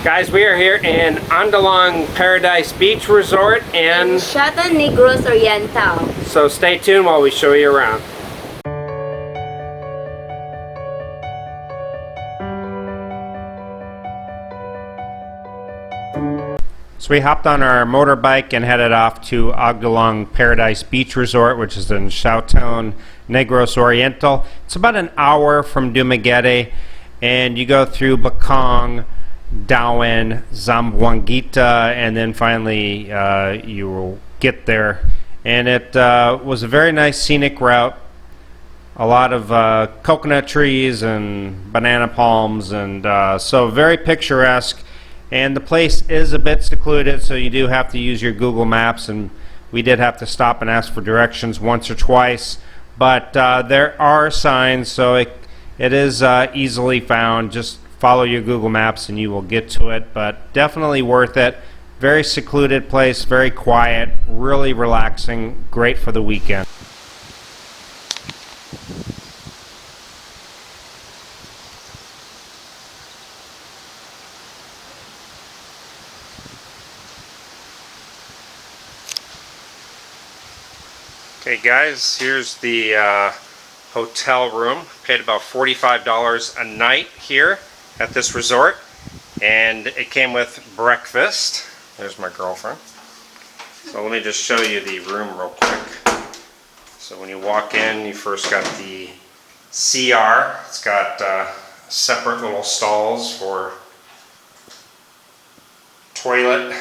Guys, we are here in Antulang Paradise Beach Resort in and Siaton, Negros, Oriental. So stay tuned while we show you around. So we hopped on our motorbike and headed off to Antulang Paradise Beach Resort, which is in Siaton, Negros, Oriental. It's about an hour from Dumaguete, and you go through Bakong, Dawan, Zamboanguita, and then finally you will get there. And it was a very nice scenic route. A lot of coconut trees and banana palms, and so very picturesque. And the place is a bit secluded, so you do have to use your Google Maps, and we did have to stop and ask for directions once or twice. But there are signs, so it is easily found. Just follow your Google Maps and you will get to it, but definitely worth it. Very secluded place, very quiet, really relaxing, great for the weekend. Okay guys, here's the hotel room. Paid about $45 a night here at this resort, and it came with breakfast. There's my girlfriend. So let me just show you the room real quick. So when you walk in, you first got the CR. It's got separate little stalls for toilet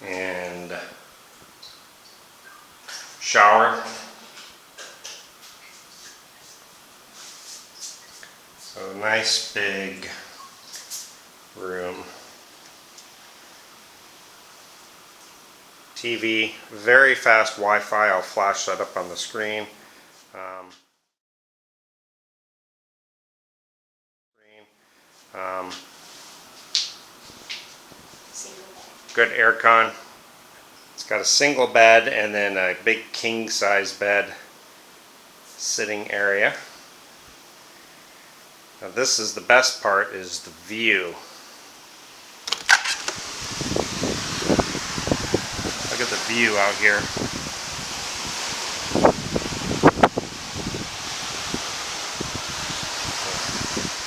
and shower. So nice big room. TV, very fast Wi-Fi. I'll flash that up on the screen. Good aircon. It's got a single bed and then a big king size bed sitting area. Now this is the best part, is the view. Look at the view out here.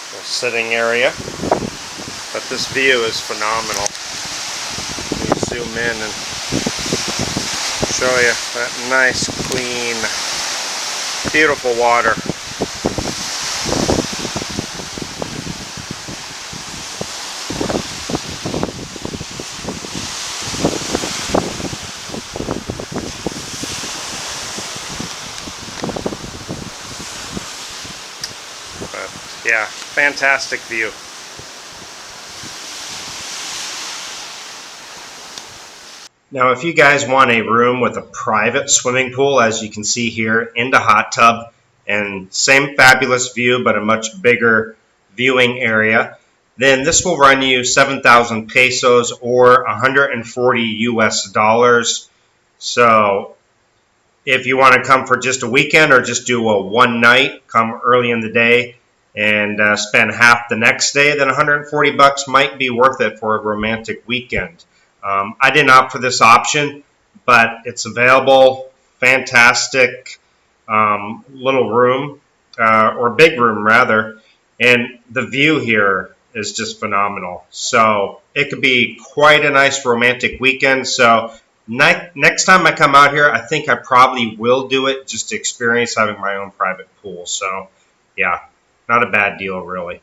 The sitting area. But this view is phenomenal. Let me zoom in and show you that nice, clean, beautiful water. But yeah, fantastic view. Now if you guys want a room with a private swimming pool, as you can see here, and a hot tub, and same fabulous view but a much bigger viewing area, then this will run you 7,000 pesos or 140 US dollars. So if you want to come for just a weekend or just do a one night, come early in the day and spend half the next day, then 140 bucks might be worth it for a romantic weekend. I didn't opt for this option, but it's available. Fantastic little room, or big room rather, and the view here is just phenomenal. So it could be quite a nice romantic weekend. So next time I come out here, I think I probably will do it just to experience having my own private pool. So yeah, not a bad deal really.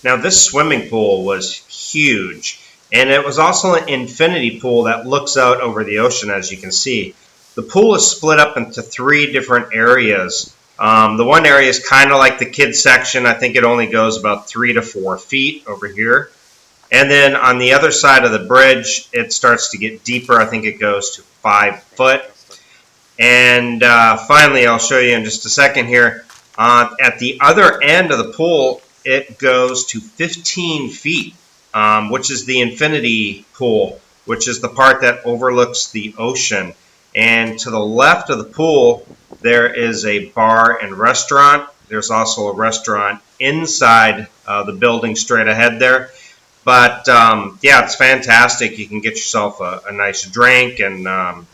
Now this swimming pool was huge, and it was also an infinity pool that looks out over the ocean, as you can see. The pool is split up into 3 different areas. The one area is kind of like the kids section. I think it only goes about 3 to 4 feet over here. And then on the other side of the bridge, it starts to get deeper. I think it goes to 5 foot. And finally, I'll show you in just a second here. At the other end of the pool, it goes to 15 feet, which is the infinity pool, which is the part that overlooks the ocean. And to the left of the pool, There is a bar and restaurant. There's also a restaurant inside the building straight ahead there. But yeah, it's fantastic. You can get yourself a nice drink and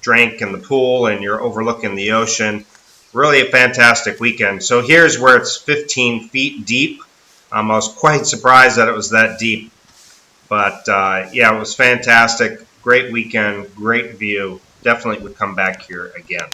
drink in the pool, and you're overlooking the ocean. Really a fantastic weekend. So here's where it's 15 feet deep. I was quite surprised that it was that deep. But yeah, it was fantastic. Great weekend, great view. Definitely would come back here again.